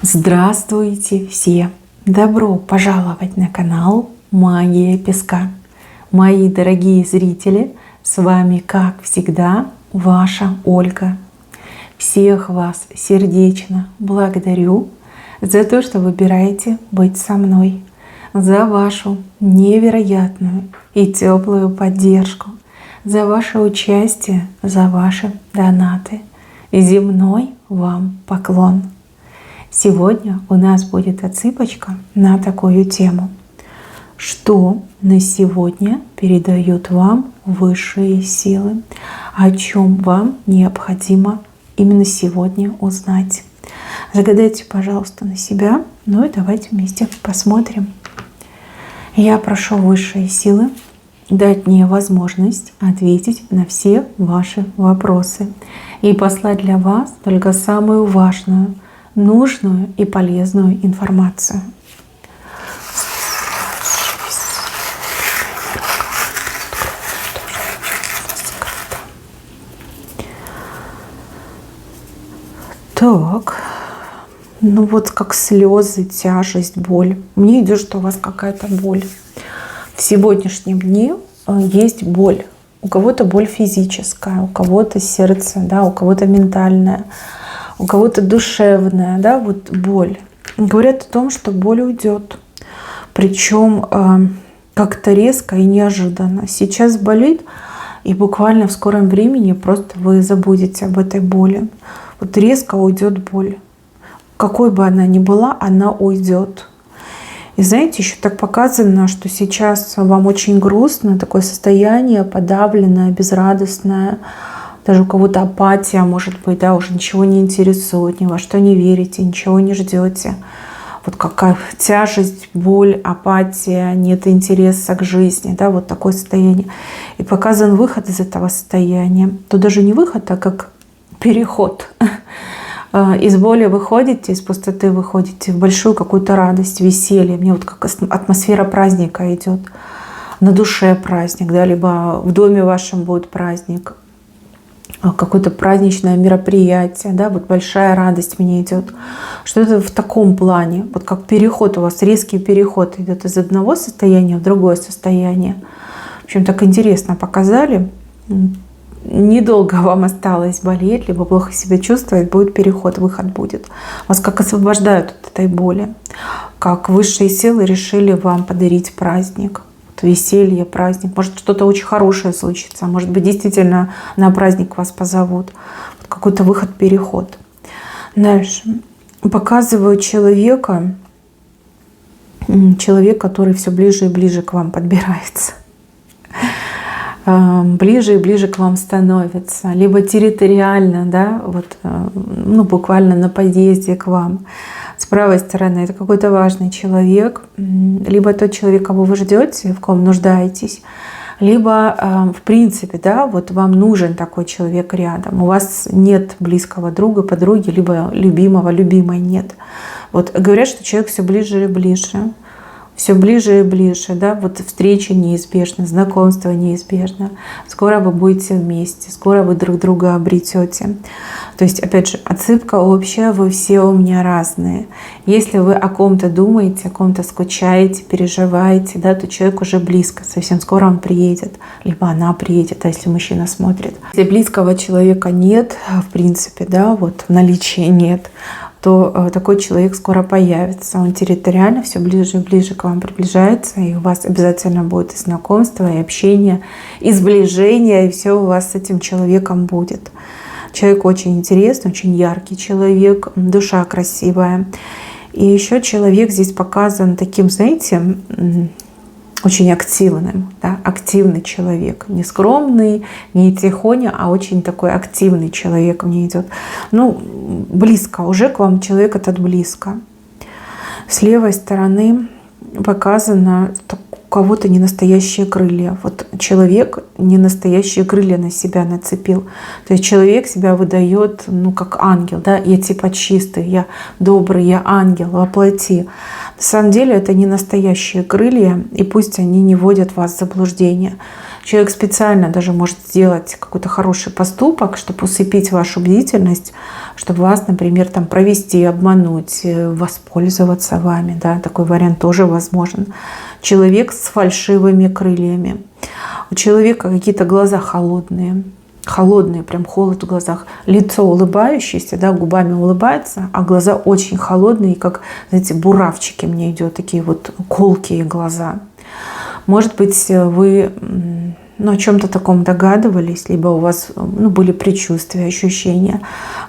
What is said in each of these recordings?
Здравствуйте все! Добро пожаловать на канал Магия Песка. Мои дорогие зрители, с вами, как всегда, ваша Ольга. Всех вас сердечно благодарю за то, что выбираете быть со мной, за вашу невероятную и теплую поддержку, за ваше участие, за ваши донаты. Земной вам поклон! Сегодня у нас будет отсыпочка на такую тему. Что на сегодня передают вам высшие силы? О чем вам необходимо именно сегодня узнать? Загадайте, пожалуйста, на себя. Ну и давайте вместе посмотрим. Я прошу высшие силы дать мне возможность ответить на все ваши вопросы и послать для вас только самую важную, нужную и полезную информацию. Так, ну вот как слезы, тяжесть, боль. Мне идет, что у вас какая-то боль. В сегодняшнем дне есть боль. У кого-то боль физическая, у кого-то сердце, да, у кого-то ментальная, у кого-то душевная, да, вот боль. Говорят о том, что боль уйдет. Причем как-то резко и неожиданно. Сейчас болит, и буквально в скором времени просто вы забудете об этой боли. Вот резко уйдет боль. Какой бы она ни была, она уйдет. И знаете, еще так показано, что сейчас вам очень грустно, такое состояние подавленное, безрадостное. Даже у кого-то апатия, может быть, да, уже ничего не интересует, ни во что не верите, ничего не ждете. Вот какая тяжесть, боль, апатия, нет интереса к жизни, да, вот такое состояние. И показан выход из этого состояния. То даже не выход, а как переход. Из боли выходите, из пустоты выходите в большую какую-то радость, веселье. Мне вот как атмосфера праздника идет. На душе праздник, да, либо в доме вашем будет праздник. Какое-то праздничное мероприятие, да, вот большая радость мне идет. Что-то в таком плане, вот как переход у вас, резкий переход идет из одного состояния в другое состояние. В общем, так интересно показали. Недолго вам осталось болеть, либо плохо себя чувствовать, будет переход, выход будет. Вас как освобождают от этой боли, как высшие силы решили вам подарить праздник. Веселье, праздник. Может, что-то очень хорошее случится. Может быть, действительно на праздник вас позовут. Вот какой-то выход, переход. Дальше. Показываю человека, который все ближе и ближе к вам подбирается. Ближе и ближе к вам становится. Либо территориально, да, вот, ну, буквально на подъезде к вам. С правой стороны это какой-то важный человек, либо тот человек, кого вы ждете, в ком нуждаетесь, либо, в принципе, да, вот вам нужен такой человек рядом. У вас нет близкого друга, подруги, либо любимого, любимой нет. Вот говорят, что человек все ближе и ближе. Все ближе и ближе, да, вот встреча неизбежна, знакомство неизбежно. Скоро вы будете вместе, скоро вы друг друга обретете. То есть, опять же, отсыпка общая, вы все у меня разные. Если вы о ком-то думаете, о ком-то скучаете, переживаете, да, то человек уже близко, совсем скоро он приедет, либо она приедет, а если мужчина смотрит. Если близкого человека нет, в принципе, да, вот наличия нет, то такой человек скоро появится. Он территориально все ближе и ближе к вам приближается, и у вас обязательно будет и знакомство, и общение, и сближение, и все у вас с этим человеком будет. Человек очень интересный, очень яркий человек, душа красивая. И еще человек здесь показан таким, знаете, очень активным, да, активный человек, не скромный, не тихоня, а очень такой активный человек мне идет. Ну, близко, уже к вам человек этот близко. С левой стороны показано у кого-то ненастоящие крылья. Вот человек ненастоящие крылья на себя нацепил. То есть человек себя выдает, ну, как ангел, да, я типа чистый, я добрый, я ангел во плоти. На самом деле это не настоящие крылья, и пусть они не вводят вас в заблуждение. Человек специально даже может сделать какой-то хороший поступок, чтобы усыпить вашу бдительность, чтобы вас, например, там провести, обмануть, воспользоваться вами. Да? Такой вариант тоже возможен. Человек с фальшивыми крыльями. У человека какие-то глаза холодные. Холодные, прям холод в глазах. Лицо улыбающееся, да, губами улыбается, а глаза очень холодные, как, знаете, буравчики мне идет, такие вот колкие глаза. Может быть, вы о чем-то таком догадывались, либо у вас были предчувствия, ощущения.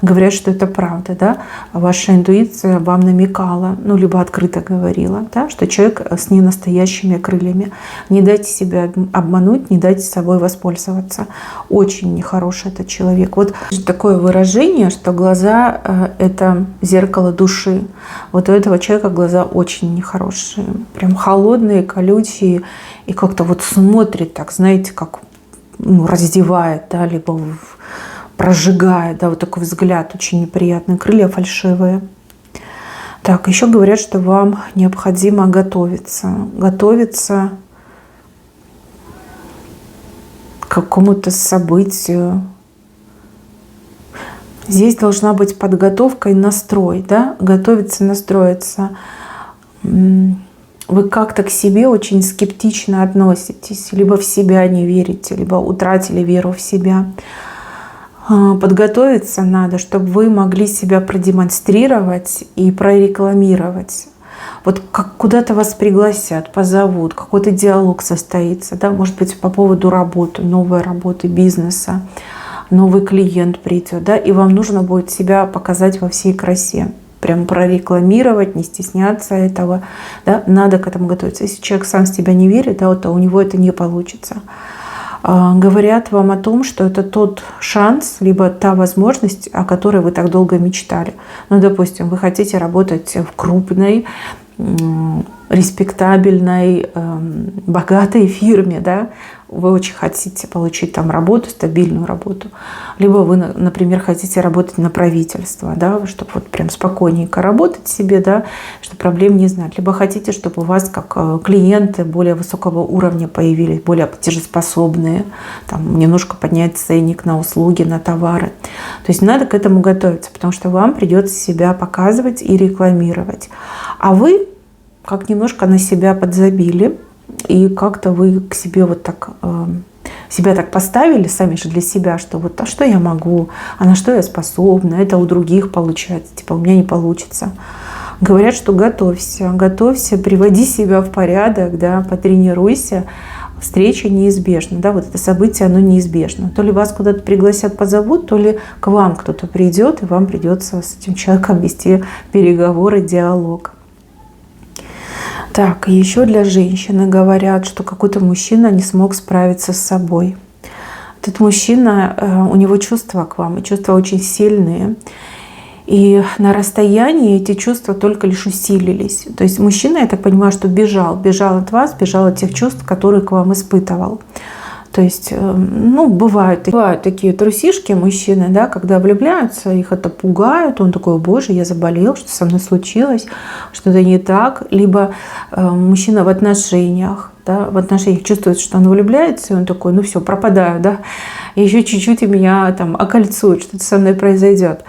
Говорят, что это правда, да? Ваша интуиция вам намекала, либо открыто говорила, да? Что человек с ненастоящими крыльями. Не дайте себя обмануть, не дайте собой воспользоваться. Очень нехороший этот человек. Вот такое выражение, что глаза – это зеркало души. Вот у этого человека глаза очень нехорошие. Прям холодные, колючие. И как-то вот смотрит так, знаете, как раздевает, да, либо прожигает, да, вот такой взгляд очень неприятный. Крылья фальшивые. Так, еще говорят, что вам необходимо готовиться. Готовиться к какому-то событию. Здесь должна быть подготовка и настрой, да, готовиться, настроиться. Вы как-то к себе очень скептично относитесь, либо в себя не верите, либо утратили веру в себя. Подготовиться надо, чтобы вы могли себя продемонстрировать и прорекламировать. Вот как куда-то вас пригласят, позовут, какой-то диалог состоится, да, может быть, по поводу работы, новой работы, бизнеса, новый клиент придет, да, и вам нужно будет себя показать во всей красе. Прям прорекламировать, не стесняться этого. Да? Надо к этому готовиться. Если человек сам в себя не верит, да, то у него это не получится. Говорят вам о том, что это тот шанс, либо та возможность, о которой вы так долго мечтали. Допустим, вы хотите работать в крупной, респектабельной, богатой фирме, да? Вы очень хотите получить там работу, стабильную работу. Либо вы, например, хотите работать на правительство, да, чтобы вот прям спокойненько работать себе, да, чтобы проблем не знать. Либо хотите, чтобы у вас как клиенты более высокого уровня появились, более платежеспособные, там, немножко поднять ценник на услуги, на товары. То есть надо к этому готовиться, потому что вам придется себя показывать и рекламировать. А вы как немножко на себя подзабили, и как-то вы к себе вот так себя так поставили сами же для себя, что вот а что я могу, а на что я способна, это у других получается, типа у меня не получится. Говорят, что готовься, приводи себя в порядок, да, потренируйся. Встреча неизбежна, да, вот это событие, оно неизбежно. То ли вас куда-то пригласят, позовут, то ли к вам кто-то придет, и вам придется с этим человеком вести переговоры, диалог. Так, еще для женщины говорят, что какой-то мужчина не смог справиться с собой. Этот мужчина, у него чувства к вам, и чувства очень сильные. И на расстоянии эти чувства только лишь усилились. То есть мужчина, я так понимаю, что бежал от вас, бежал от тех чувств, которые к вам испытывал. То есть, бывают такие трусишки мужчины, да, когда влюбляются, их это пугает, он такой: боже, я заболел, что со мной случилось, что-то не так. Либо мужчина в отношениях чувствует, что он влюбляется, и он такой: ну все, пропадаю, да, еще чуть-чуть и меня там окольцуют, что-то со мной произойдет.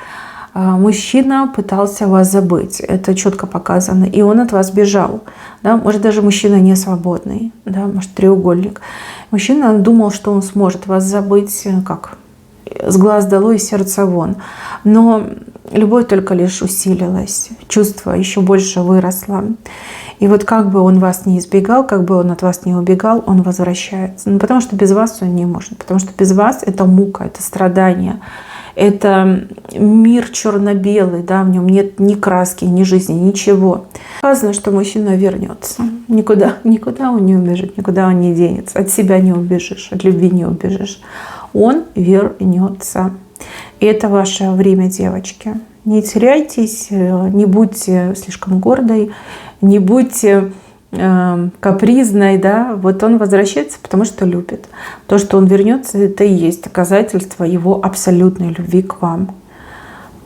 Мужчина пытался вас забыть, это четко показано, и он от вас бежал. Да? Может, даже мужчина не свободный, да? Может, треугольник. Мужчина думал, что он сможет вас забыть, как с глаз долой, сердца вон. Но любовь только лишь усилилась, чувство еще больше выросло. И вот как бы он вас не избегал, как бы он от вас не убегал, он возвращается. Потому что без вас он не может, потому что без вас это мука, это страдание. Это мир черно-белый, да, в нем нет ни краски, ни жизни, ничего. Сказано, что мужчина вернется. Никуда он не убежит, никуда он не денется. От себя не убежишь, от любви не убежишь. Он вернется. И это ваше время, девочки. Не теряйтесь, не будьте слишком гордой, не будьте капризной, да, вот он возвращается, потому что любит. То, что он вернется, это и есть доказательство его абсолютной любви к вам.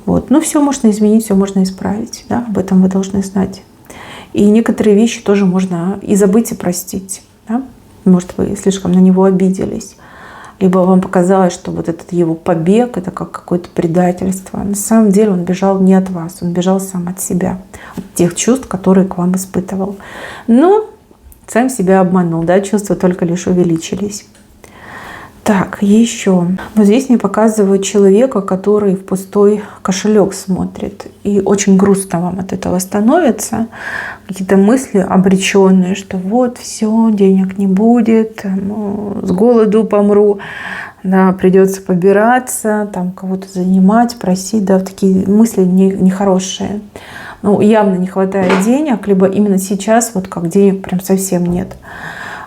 Вот. Ну, все можно изменить, все можно исправить, да, об этом вы должны знать. И некоторые вещи тоже можно и забыть, и простить, да. Может, вы слишком на него обиделись. Либо вам показалось, что вот этот его побег — это как какое-то предательство. На самом деле он бежал не от вас, он бежал сам от себя, от тех чувств, которые к вам испытывал. Но сам себя обманул, да, чувства только лишь увеличились. Так, еще. Вот здесь мне показывают человека, который в пустой кошелек смотрит. И очень грустно вам от этого становится. Какие-то мысли обреченные, что вот все, денег не будет, с голоду помру, да, придется побираться, там кого-то занимать, просить, да, такие мысли нехорошие. Ну, явно не хватает денег, либо именно сейчас вот как денег прям совсем нет.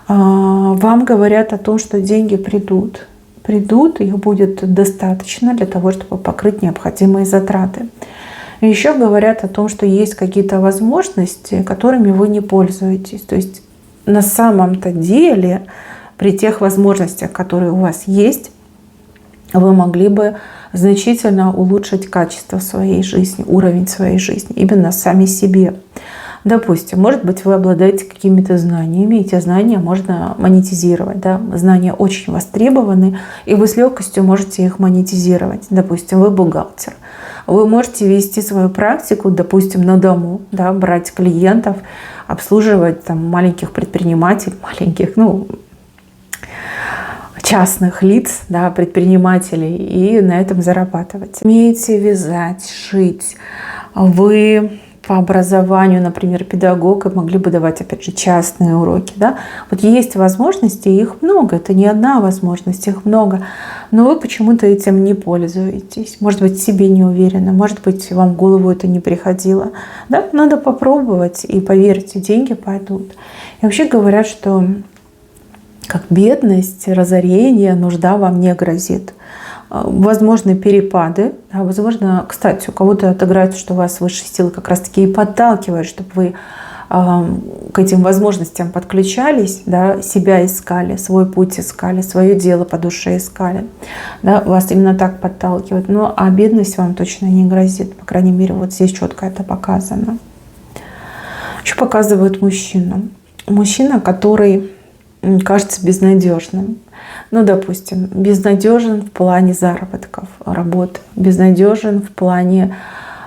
Вам говорят о том, что деньги придут. Придут, их будет достаточно для того, чтобы покрыть необходимые затраты. И еще говорят о том, что есть какие-то возможности, которыми вы не пользуетесь. То есть на самом-то деле при тех возможностях, которые у вас есть, вы могли бы значительно улучшить качество своей жизни, уровень своей жизни, именно сами себе. Допустим, может быть, вы обладаете какими-то знаниями, и эти знания можно монетизировать. Да? Знания очень востребованы, и вы с легкостью можете их монетизировать. Допустим, вы бухгалтер. Вы можете вести свою практику, допустим, на дому, да, брать клиентов, обслуживать там, маленьких предпринимателей, частных лиц, да, предпринимателей, и на этом зарабатывать. Умеете вязать, шить. Вы по образованию, например, педагог, и могли бы давать, опять же, частные уроки. Да? Вот есть возможности, их много. Это не одна возможность, их много. Но вы почему-то этим не пользуетесь. Может быть, себе не уверены, может быть, вам в голову это не приходило. Да? Надо попробовать, и поверьте, деньги пойдут. И вообще говорят, что как бедность, разорение, нужда вам не грозит. Возможны перепады, да, возможно, кстати, у кого-то отыграется, что вас высшие силы как раз-таки и подталкивают, чтобы вы к этим возможностям подключались, да, себя искали, свой путь искали, свое дело по душе искали. Да, вас именно так подталкивают. Ну, а бедность вам точно не грозит. По крайней мере, вот здесь четко это показано. Еще показывают мужчину. Мужчина, который кажется безнадежным. Ну, допустим, безнадежен в плане заработков, работы, безнадежен в плане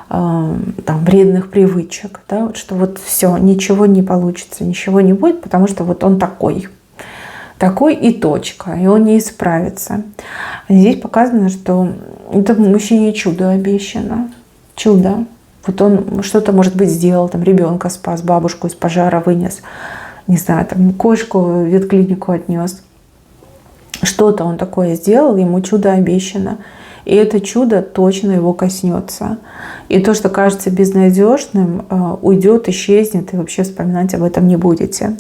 там, вредных привычек, да, вот, что вот все, ничего не получится, ничего не будет, потому что вот он такой и точка, и он не исправится. Здесь показано, что этому мужчине чудо обещано, чудо. Вот он что-то, может быть, сделал, там, ребенка спас, бабушку из пожара вынес, не знаю, там, кошку в ветклинику отнес. Что-то он такое сделал, ему чудо обещано. И это чудо точно его коснется. И то, что кажется безнадежным, уйдет, исчезнет, и вообще вспоминать об этом не будете.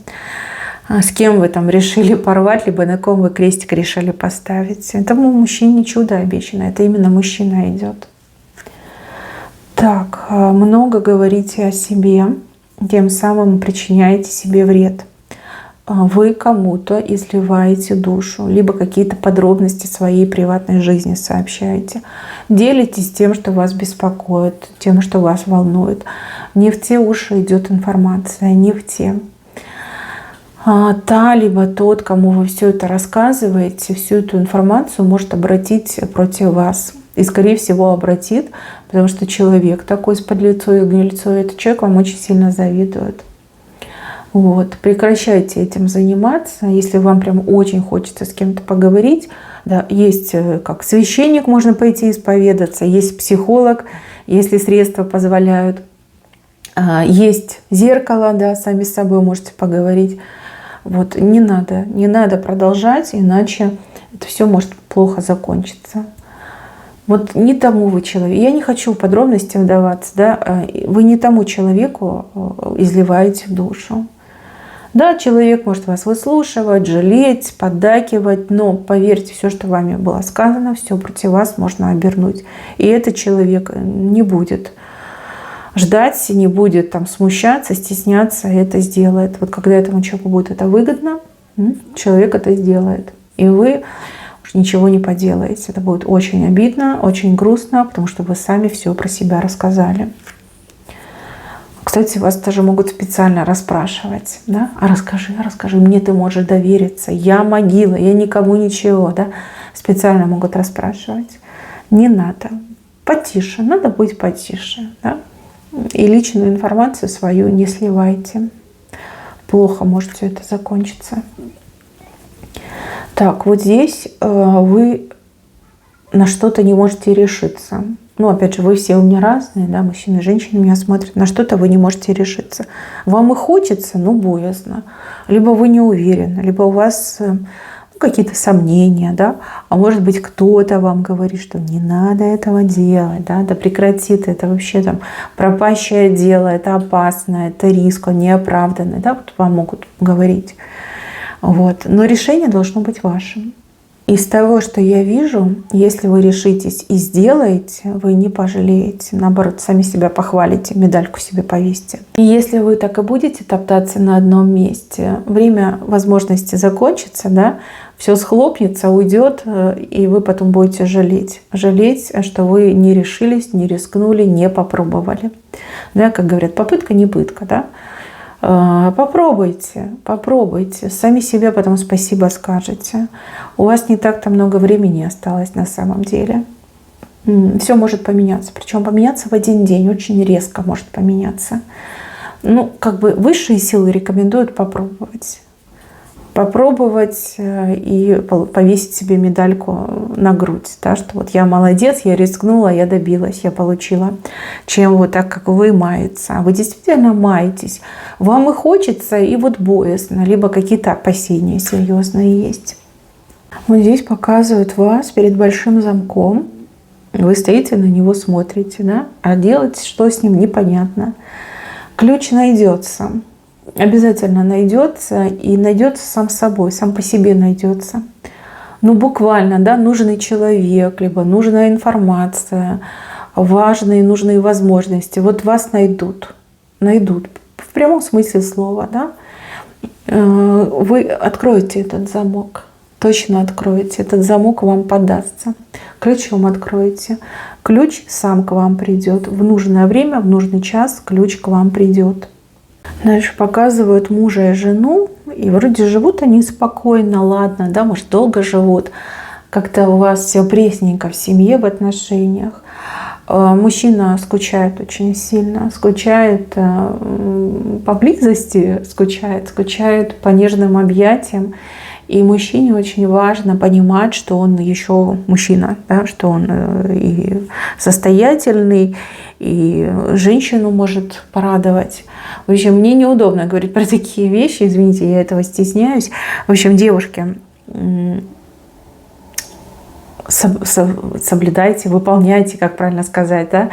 С кем вы там решили порвать, либо на ком вы крестик решили поставить. Этому мужчине чудо обещано. Это именно мужчина идет. Так, много говорите о себе, тем самым причиняете себе вред. Вы кому-то изливаете душу, либо какие-то подробности своей приватной жизни сообщаете. Делитесь тем, что вас беспокоит, тем, что вас волнует. Не в те уши идет информация, не в те. Та, либо тот, кому вы все это рассказываете, всю эту информацию может обратить против вас. И, скорее всего, обратит, потому что человек такой с подлецой и гнильцой, этот человек вам очень сильно завидует. Вот. Прекращайте этим заниматься. Если вам прям очень хочется с кем-то поговорить, да, есть как священник, можно пойти исповедаться, есть психолог, если средства позволяют, есть зеркало, да, сами с собой можете поговорить. Вот. Не надо продолжать, иначе это все может плохо закончиться. Вот не тому вы человек. Я не хочу в подробности вдаваться, да, вы не тому человеку изливаете душу. Да, человек может вас выслушивать, жалеть, поддакивать, но поверьте, все, что вами было сказано, все против вас можно обернуть. И этот человек не будет ждать, не будет там смущаться, стесняться, это сделает. Вот когда этому человеку будет это выгодно, человек это сделает. И вы уж ничего не поделаете. Это будет очень обидно, очень грустно, потому что вы сами все про себя рассказали. Кстати, вас даже могут специально расспрашивать, да? А расскажи, мне ты можешь довериться. Я могила, я никому ничего, да? Специально могут расспрашивать. Не надо. Потише, надо быть потише, да? И личную информацию свою не сливайте. Плохо может все это закончиться. Так, вот здесь вы на что-то не можете решиться. Ну, опять же, вы все у меня разные, да, мужчины и женщины меня смотрят. На что-то вы не можете решиться. Вам и хочется, но боязно. Либо вы не уверены, либо у вас какие-то сомнения, да. А может быть, кто-то вам говорит, что не надо этого делать, да, да прекрати ты, это вообще там пропащее дело, это опасно, это риск, он неоправданный, да, вот вам могут говорить. Вот. Но решение должно быть вашим. Из того, что я вижу, если вы решитесь и сделаете, вы не пожалеете. Наоборот, сами себя похвалите, медальку себе повесьте. И если вы так и будете топтаться на одном месте, время возможности закончится, да, все схлопнется, уйдет, и вы потом будете жалеть. Жалеть, что вы не решились, не рискнули, не попробовали. Да, как говорят, попытка не пытка, да. Попробуйте, попробуйте. Сами себе потом спасибо скажете. У вас не так-то много времени осталось на самом деле. Все может поменяться. Причем поменяться в один день. Очень резко может поменяться. Ну, как бы высшие силы рекомендуют попробовать. Попробовать и повесить себе медальку на грудь, да, что вот я молодец, я рискнула, я добилась, я получила, чем вот так, как вы маетесь. А вы действительно маетесь. Вам и хочется, и вот боязно, либо какие-то опасения серьезные есть. Вот здесь показывают вас перед большим замком. Вы стоите на него, смотрите, да, а делать что с ним непонятно. Ключ найдется. Обязательно найдется, и найдется сам собой, сам по себе найдется. Ну, буквально, да, нужный человек, либо нужная информация, важные, нужные возможности. Вот вас найдут. Найдут. В прямом смысле слова, да. Вы откроете этот замок. Точно откроете. Этот замок вам подастся. Ключом откроете. Ключ сам к вам придет. В нужное время, в нужный час ключ к вам придет. Дальше показывают мужа и жену, и вроде живут они спокойно, ладно, да, может, долго живут. Как-то у вас все пресненько в семье, в отношениях. Мужчина скучает очень сильно, скучает по близости, скучает по нежным объятиям. И мужчине очень важно понимать, что он еще мужчина, да, что он и состоятельный, и женщину может порадовать. В общем, мне неудобно говорить про такие вещи, извините, я этого стесняюсь. В общем, девушки, соблюдайте, выполняйте, как правильно сказать, да,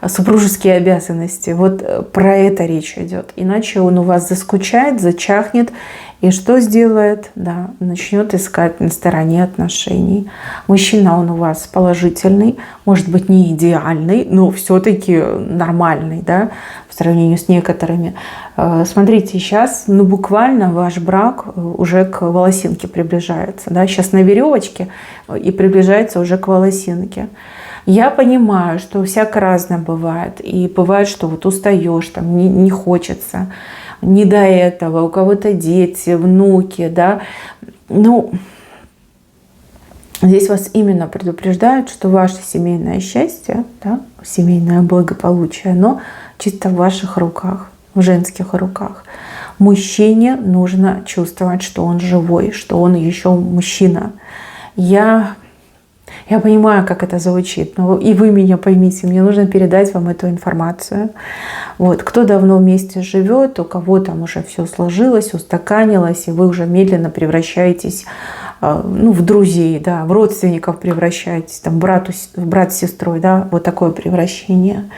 супружеские обязанности. Вот про это речь идет. Иначе он у вас заскучает, зачахнет. И что сделает? Да, начнет искать на стороне отношений. Мужчина, он у вас положительный, может быть, не идеальный, но все-таки нормальный, да, в сравнении с некоторыми. Смотрите, сейчас, ну, буквально ваш брак уже к волосинке приближается. Да? Сейчас на веревочке и приближается уже к волосинке. Я понимаю, что всяко разное бывает. И бывает, что вот устаешь, там, не хочется. Не до этого, у кого-то дети, внуки, да. Ну, здесь вас именно предупреждают, что ваше семейное счастье, да, семейное благополучие, оно чисто в ваших руках, в женских руках. Мужчине нужно чувствовать, что он живой, что он еще мужчина. Я понимаю, как это звучит, но и вы меня поймите, мне нужно передать вам эту информацию. Вот. Кто давно вместе живет, у кого там уже все сложилось, устаканилось, и вы уже медленно превращаетесь, ну, в друзей, да, в родственников превращаетесь, там, брат с сестрой, да, вот такое превращение.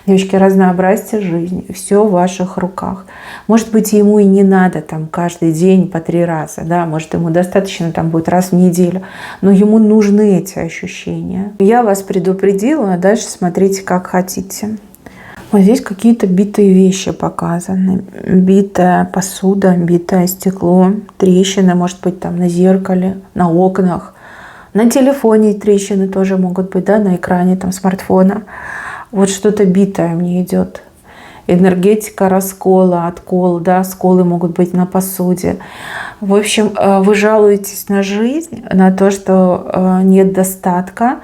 Девочки, разнообразьте жизнь, все в ваших руках. Может быть, ему и не надо там каждый день по 3 раза, да, может, ему достаточно там будет раз в неделю, но ему нужны эти ощущения. Я вас предупредила, а дальше смотрите, как хотите. Вот здесь какие-то битые вещи показаны. Битая посуда, битое стекло, трещины, может быть, там на зеркале, на окнах. На телефоне трещины тоже могут быть, да, на экране там смартфона. Вот что-то битое мне идет. энергетика раскола, откол, да, сколы могут быть на посуде. В общем, вы жалуетесь на жизнь, на то, что нет достатка,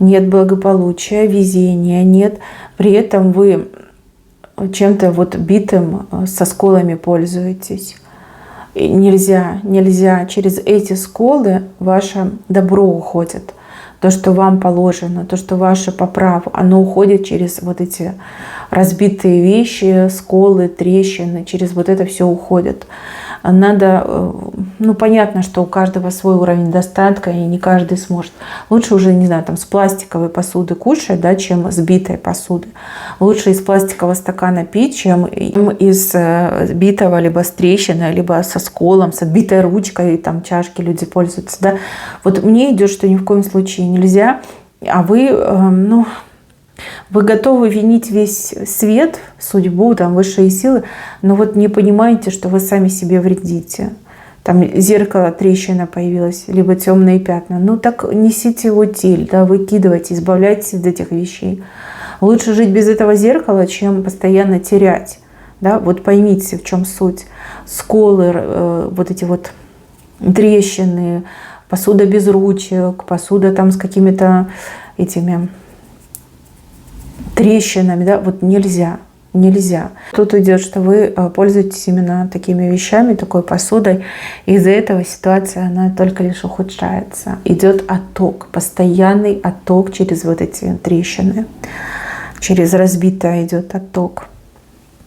нет благополучия, везения нет. При этом вы чем-то вот битым со сколами пользуетесь. И нельзя. Через эти сколы ваше добро уходит. То, что вам положено, то, что ваше по праву, оно уходит через вот эти разбитые вещи, сколы, трещины, через вот это все уходит. Надо, ну понятно, что у каждого свой уровень достатка, и не каждый сможет. Лучше уже, не знаю, там с пластиковой посуды кушать, да, чем с битой посуды. Лучше из пластикового стакана пить, чем из битого, либо с трещиной, либо со сколом, с отбитой ручкой, там чашки люди пользуются, да. Вот мне идет, что ни в коем случае нельзя, а вы, вы готовы винить весь свет, судьбу, там, высшие силы, но вот не понимаете, что вы сами себе вредите. Там зеркало, трещина появилась, либо темные пятна. Ну так несите утиль, да, выкидывайте, избавляйтесь от этих вещей. Лучше жить без этого зеркала, чем постоянно терять. Да? Вот поймите, в чем суть. Сколы, вот эти вот трещины, посуда без ручек, посуда там с какими-то этими трещинами, да, вот нельзя. Тут идет, что вы пользуетесь именно такими вещами, такой посудой, и из-за этого ситуация, она только лишь ухудшается. Идет отток, постоянный отток через вот эти трещины, через разбитое идет отток.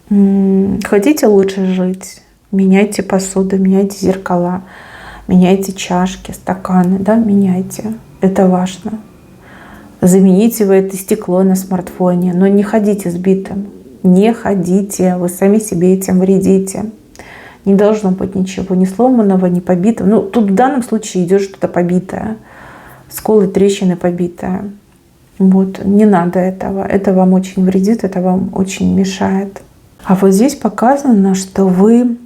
Хотите лучше жить? Меняйте посуду, меняйте зеркала, меняйте чашки, стаканы, да, меняйте. Это важно. Замените вы это стекло на смартфоне, но не ходите сбитым. Не ходите, вы сами себе этим вредите. Не должно быть ничего ни сломанного, ни побитого. Ну, тут в данном случае идет что-то побитое. Сколы, трещины побитое. Вот, не надо этого. Это вам очень вредит, это вам очень мешает. А вот здесь показано, что вы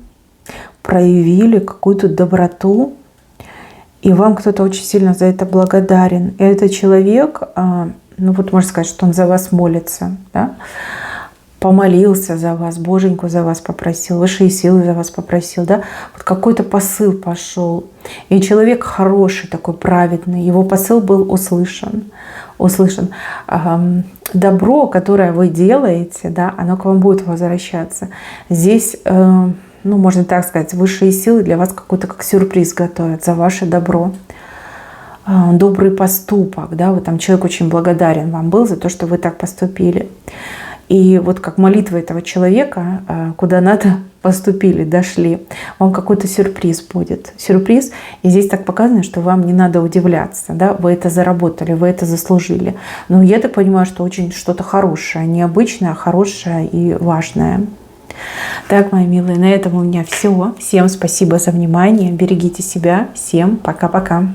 проявили какую-то доброту, и вам кто-то очень сильно за это благодарен. И этот человек, ну вот можно сказать, что он за вас молится, да? Помолился за вас, Боженьку за вас попросил, высшие силы за вас попросил, да? Вот какой-то посыл пошел. И человек хороший такой, праведный, его посыл был услышан. Добро, которое вы делаете, да, оно к вам будет возвращаться. Здесь, ну, можно так сказать, высшие силы для вас какой-то как сюрприз готовят за ваше добро. Добрый поступок, да, вот там человек очень благодарен вам был за то, что вы так поступили. И вот как молитва этого человека, куда надо, поступили, дошли, вам какой-то сюрприз будет. Сюрприз. И здесь так показано, что вам не надо удивляться. Да? Вы это заработали, вы это заслужили. Но я так понимаю, что очень что-то хорошее, необычное, хорошее и важное. Так, мои милые, на этом у меня все. Всем спасибо за внимание. Берегите себя. Всем пока-пока.